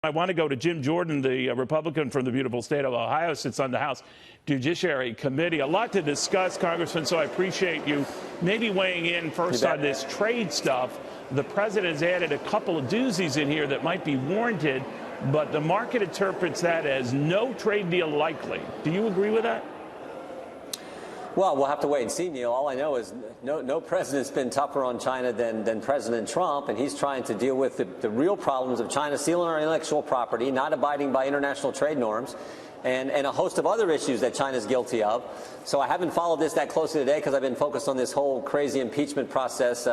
I want to go to Jim Jordan, the Republican from the beautiful state of Ohio, sits on the House Judiciary Committee. A lot to discuss, Congressman, so I appreciate you maybe weighing in first on this trade stuff. The president has added a couple of doozies in here that might be warranted, but the market interprets that as no trade deal likely. Do you agree with that? Well, we'll have to wait and see, Neil. All I know is no president's been tougher on China than President Trump, and he's trying to deal with the real problems of China stealing our intellectual property, not abiding by international trade norms, and a host of other issues that China's guilty of. So I haven't followed this that closely today because I've been focused on this whole crazy impeachment process,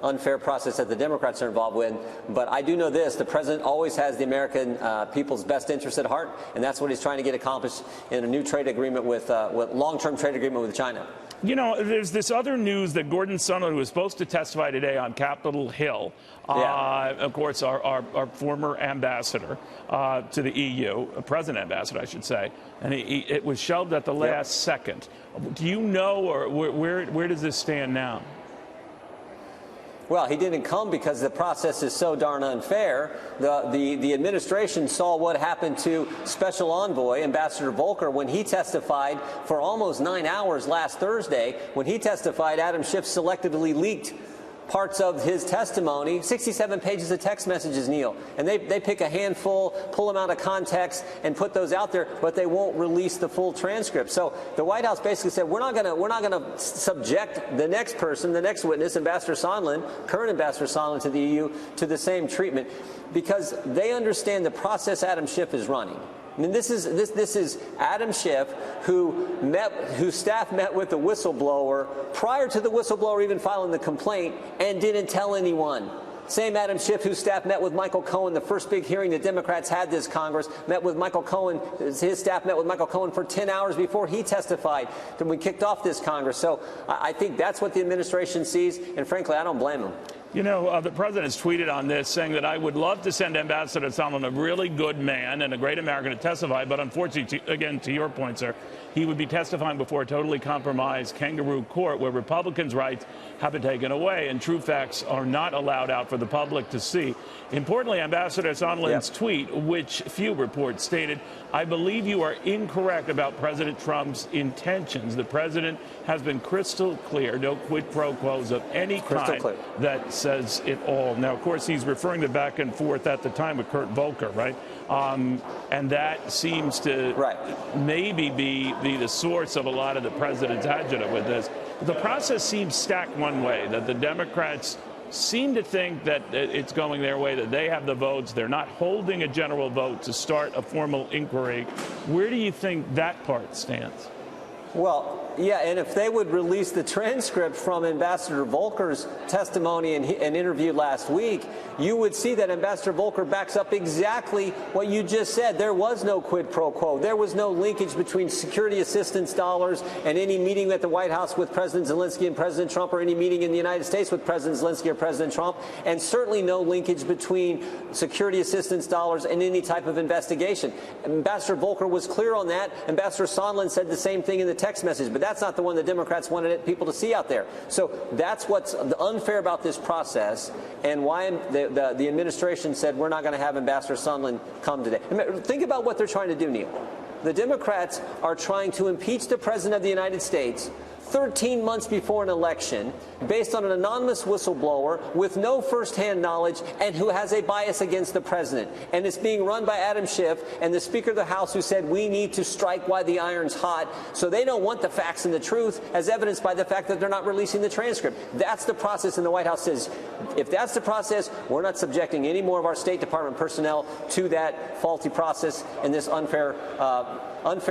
unfair process that the Democrats are involved with. But I do know this: the president always has the American people's best interest at heart, and that's what he's trying to get accomplished in a new trade agreement with long-term trade agreement with China. You know, there's this other news that Gordon Sondland, who was supposed to testify today on Capitol Hill, of course, our former ambassador to the EU, president ambassador, I should say, and it was shelved at the last second. Do you know, or where does this stand now? Well, he didn't come because the process is so darn unfair. The administration saw what happened to Special Envoy Ambassador Volker when he testified for almost 9 hours last Thursday. When he testified, Adam Schiff selectively leaked parts of his testimony, 67 pages of text messages, Neil, and they pick a handful, pull them out of context, and put those out there, but they won't release the full transcript. So the White House basically said, we're not going to subject the next person, the next witness, Ambassador Sondland, current Ambassador Sondland to the EU, to the same treatment, because they understand the process Adam Schiff is running. I mean, this is Adam Schiff, whose staff met with the whistleblower prior to the whistleblower even filing the complaint and didn't tell anyone. Same Adam Schiff whose staff met with Michael Cohen, the first big hearing the Democrats had this Congress, met with Michael Cohen, his staff met with Michael Cohen for 10 hours before he testified when we kicked off this Congress. So I think that's what the administration sees, and frankly, I don't blame them. You know, the president's tweeted on this, saying that I would love to send Ambassador Sondland, a really good man and a great American, to testify, but unfortunately, again, to your point, sir, he would be testifying before a totally compromised kangaroo court where Republicans' rights have been taken away and true facts are not allowed out for the public to see. Importantly, Ambassador Sondland's tweet, which few reports, stated, I believe you are incorrect about President Trump's intentions. The president has been crystal clear, no quid pro quos of any kind that says it all. Now, of course, he's referring to back and forth at the time with Kurt Volker, right? And that seems to maybe be the source of a lot of the president's agita with this. The process seems stacked one way, that the Democrats seem to think that it's going their way, that they have the votes. They're not holding a general vote to start a formal inquiry. Where do you think that part stands? Well, yeah, and if they would release the transcript from Ambassador Volker's testimony and interview last week, you would see that Ambassador Volker backs up exactly what you just said. There was no quid pro quo. There was no linkage between security assistance dollars and any meeting at the White House with President Zelensky and President Trump, or any meeting in the United States with President Zelensky or President Trump, and certainly no linkage between security assistance dollars and any type of investigation. Ambassador Volker was clear on that. Ambassador Sondland said the same thing in the text message, but that's not the one the Democrats wanted people to see out there. So that's what's unfair about this process, and why the administration said we're not going to have Ambassador Sondland come today. Think about what they're trying to do, Neil. The Democrats are trying to impeach the President of the United States 13 months before an election, based on an anonymous whistleblower with no firsthand knowledge and who has a bias against the president. And it's being run by Adam Schiff and the Speaker of the House, who said we need to strike while the iron's hot. So they don't want the facts and the truth, as evidenced by the fact that they're not releasing the transcript. That's the process, and the White House says, if that's the process, we're not subjecting any more of our State Department personnel to that faulty process and this unfair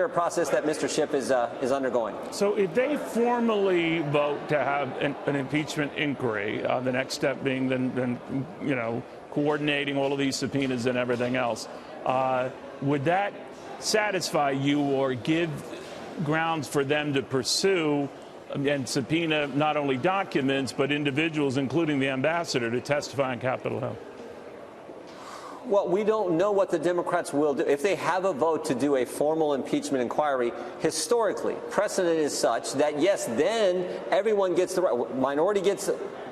process that Mr. Schiff is undergoing. So if they formally vote to have an impeachment inquiry, the next step being then coordinating all of these subpoenas and everything else, would that satisfy you or give grounds for them to pursue and subpoena not only documents but individuals, including the ambassador, to testify on Capitol Hill? Well, we don't know what the Democrats will do. If they have a vote to do a formal impeachment inquiry, historically, precedent is such that, yes, then everyone gets the right.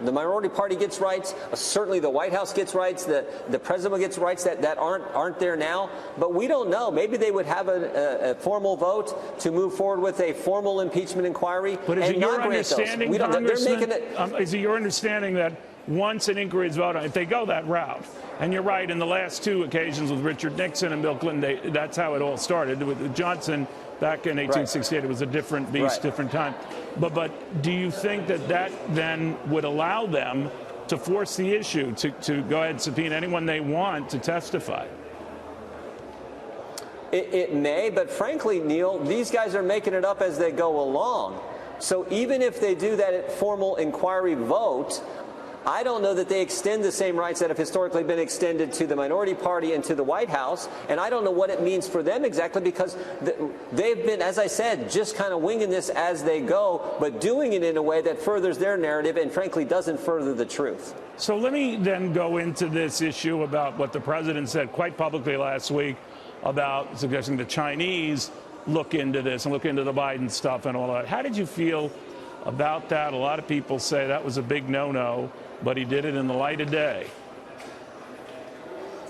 The minority party gets rights. Certainly the White House gets rights. The president gets rights that aren't there now. But we don't know. Maybe they would have a formal vote to move forward with a formal impeachment inquiry. But is and it not your understanding, Congressman, is it your understanding that once an inquiry is voted on, if they go that route, and you're right, in the last two occasions with Richard Nixon and Bill Clinton, that's how it all started. With Johnson back in 1868, it was a different beast, different time. But do you think that then would allow them to force the issue to go ahead and subpoena anyone they want to testify? It may, but frankly, Neil, these guys are making it up as they go along. So even if they do that formal inquiry vote, I don't know that they extend the same rights that have historically been extended to the minority party and to the White House. And I don't know what it means for them exactly, because they've been, as I said, just kind of winging this as they go, but doing it in a way that furthers their narrative and, frankly, doesn't further the truth. So let me then go into this issue about what the president said quite publicly last week about suggesting the Chinese look into this and look into the Biden stuff and all that. How did you feel about that? A lot of people say that was a big no-no, but he did it in the light of day.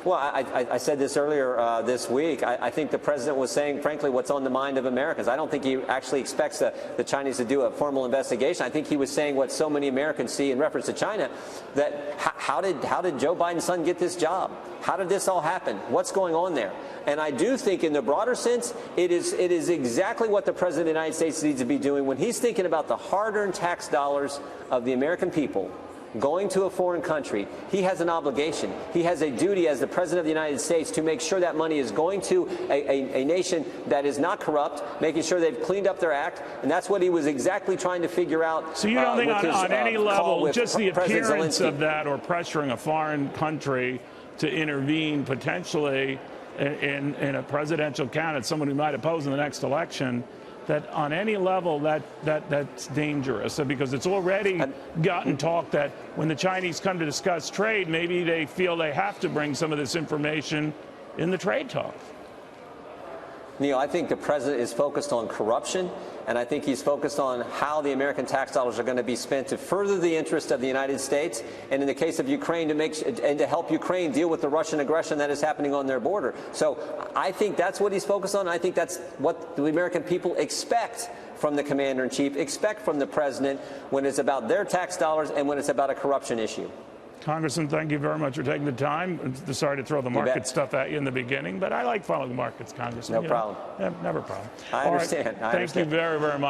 Well, I said this earlier this week. I think the president was saying, frankly, what's on the mind of Americans. I don't think he actually expects the Chinese to do a formal investigation. I think he was saying what so many Americans see in reference to China, that how did Joe Biden's son get this job? How did this all happen? What's going on there? And I do think in the broader sense, it is exactly what the president of the United States needs to be doing when he's thinking about the hard-earned tax dollars of the American people going to a foreign country. He has an obligation. He has a duty as the president of the United States to make sure that money is going to a nation that is not corrupt, making sure they've cleaned up their act. And that's what he was exactly trying to figure out. So you don't think on any level, just the appearance Zelensky of that, or pressuring a foreign country to intervene potentially in a presidential candidate, someone who might oppose in the next election, that on any level that's dangerous, because it's already gotten talk that when the Chinese come to discuss trade, maybe they feel they have to bring some of this information in the trade talk. Neil, I think the president is focused on corruption, and I think he's focused on how the American tax dollars are going to be spent to further the interest of the United States, and in the case of Ukraine, to help Ukraine deal with the Russian aggression that is happening on their border. So I think that's what he's focused on. I think that's what the American people expect from the commander-in-chief, expect from the president when it's about their tax dollars and when it's about a corruption issue. Congressman, thank you very much for taking the time. Sorry to throw the market stuff at you in the beginning, but I like following markets, Congressman. No problem. Never a problem. I understand. Thank you very, very much.